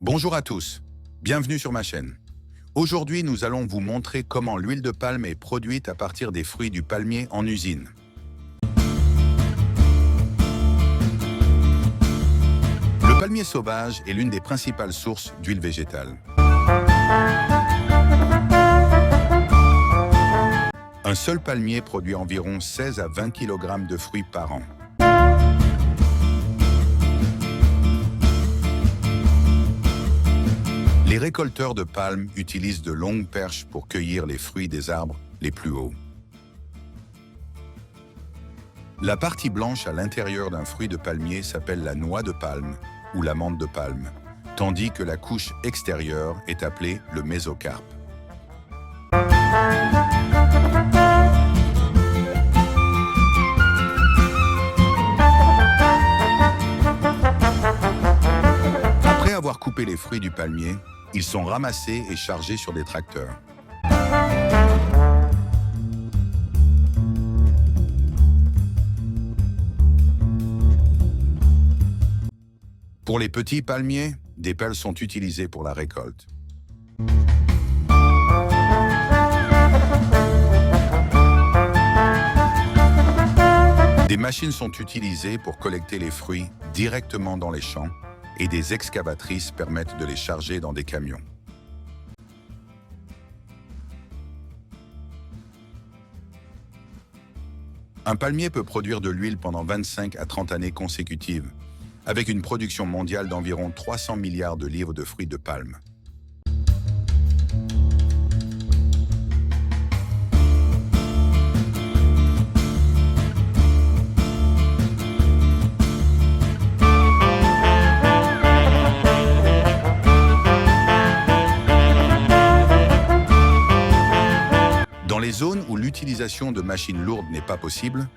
Bonjour à tous, bienvenue sur ma chaîne. Aujourd'hui, nous allons vous montrer comment l'huile de palme est produite à partir des fruits du palmier en usine. Le palmier sauvage est l'une des principales sources d'huile végétale. Un seul palmier produit environ 16 à 20 kg de fruits par an. Les récolteurs de palmes utilisent de longues perches pour cueillir les fruits des arbres les plus hauts. La partie blanche à l'intérieur d'un fruit de palmier s'appelle la noix de palme ou l'amande de palme, tandis que la couche extérieure est appelée le mésocarpe. Après avoir coupé les fruits du palmier, ils sont ramassés et chargés sur des tracteurs. Pour les petits palmiers, des pelles sont utilisées pour la récolte. Des machines sont utilisées pour collecter les fruits directement dans les champs et des excavatrices permettent de les charger dans des camions. Un palmier peut produire de l'huile pendant 25 à 30 années consécutives, avec une production mondiale d'environ 300 milliards de livres de fruits de palme. Dans les zones où l'utilisation de machines lourdes n'est pas possible,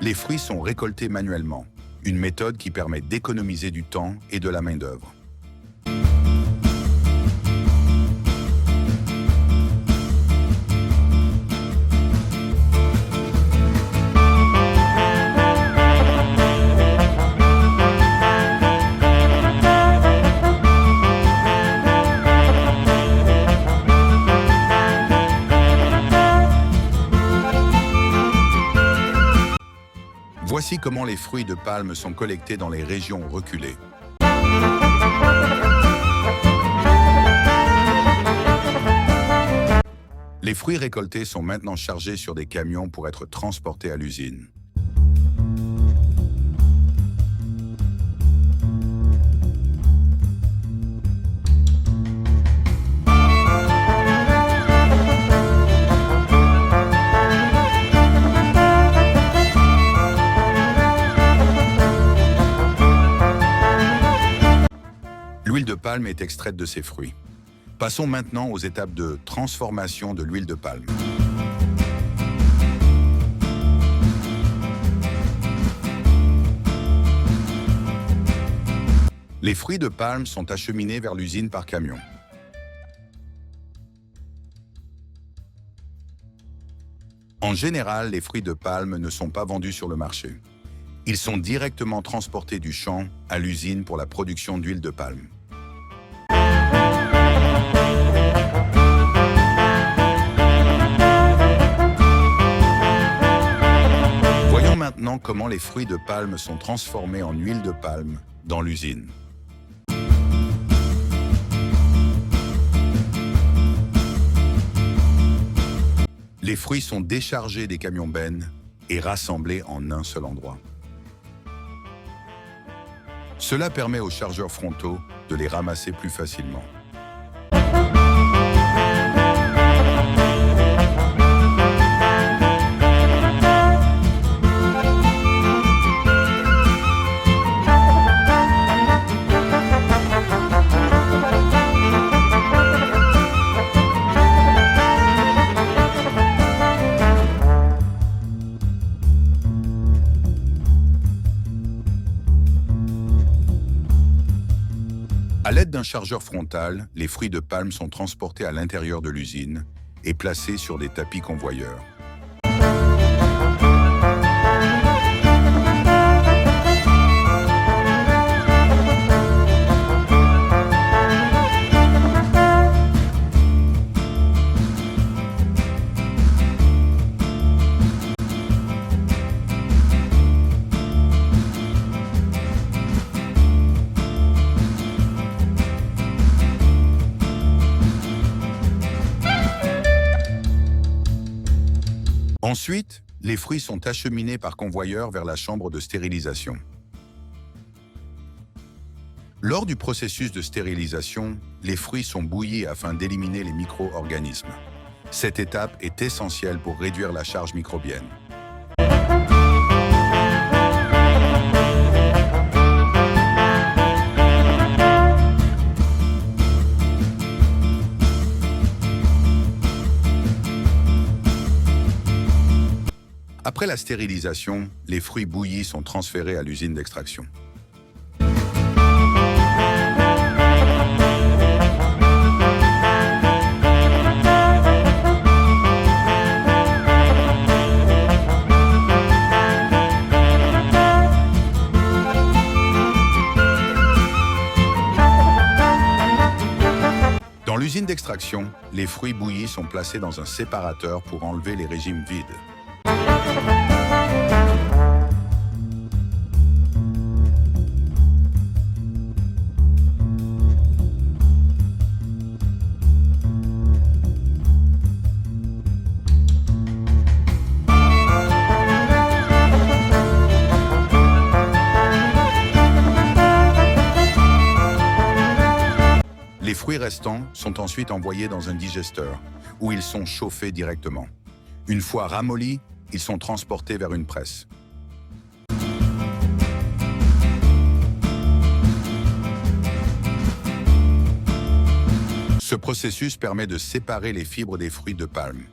les fruits sont récoltés manuellement, une méthode qui permet d'économiser du temps et de la main-d'œuvre. Voici comment les fruits de palme sont collectés dans les régions reculées. Les fruits récoltés sont maintenant chargés sur des camions pour être transportés à l'usine. L'huile de palme est extraite de ces fruits. Passons maintenant aux étapes de transformation de l'huile de palme. Les fruits de palme sont acheminés vers l'usine par camion. En général, les fruits de palme ne sont pas vendus sur le marché. Ils sont directement transportés du champ à l'usine pour la production d'huile de palme. Voyons maintenant comment les fruits de palme sont transformés en huile de palme dans l'usine. Les fruits sont déchargés des camions bennes et rassemblés en un seul endroit. Cela permet aux chargeurs frontaux de les ramasser plus facilement. À l'aide d'un chargeur frontal, les fruits de palme sont transportés à l'intérieur de l'usine et placés sur des tapis convoyeurs. Ensuite, les fruits sont acheminés par convoyeur vers la chambre de stérilisation. Lors du processus de stérilisation, les fruits sont bouillis afin d'éliminer les micro-organismes. Cette étape est essentielle pour réduire la charge microbienne. Après la stérilisation, les fruits bouillis sont transférés à l'usine d'extraction. Dans l'usine d'extraction, les fruits bouillis sont placés dans un séparateur pour enlever les régimes vides. Les fruits restants sont ensuite envoyés dans un digesteur, où ils sont chauffés directement. Une fois ramollis, ils sont transportés vers une presse. Ce processus permet de séparer les fibres des fruits de palme.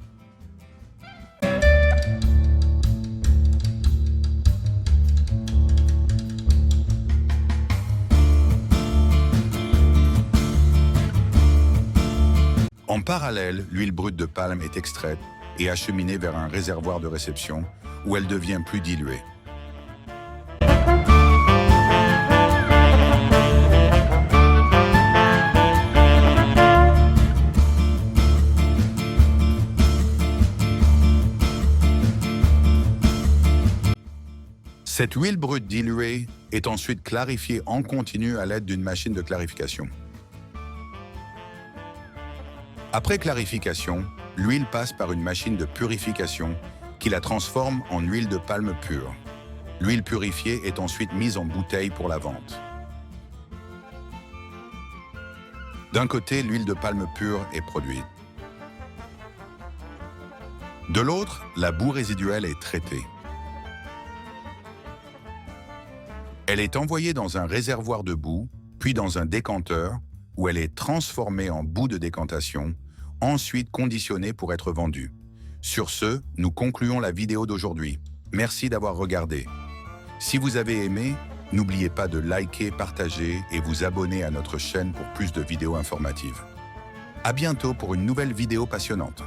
En parallèle, l'huile brute de palme est extraite et acheminée vers un réservoir de réception où elle devient plus diluée. Cette huile brute diluée est ensuite clarifiée en continu à l'aide d'une machine de clarification. Après clarification, l'huile passe par une machine de purification qui la transforme en huile de palme pure. L'huile purifiée est ensuite mise en bouteille pour la vente. D'un côté, l'huile de palme pure est produite. De l'autre, la boue résiduelle est traitée. Elle est envoyée dans un réservoir de boue, puis dans un décanteur, où elle est transformée en boue de décantation, ensuite conditionnée pour être vendue. Sur ce, nous concluons la vidéo d'aujourd'hui. Merci d'avoir regardé. Si vous avez aimé, n'oubliez pas de liker, partager et vous abonner à notre chaîne pour plus de vidéos informatives. À bientôt pour une nouvelle vidéo passionnante.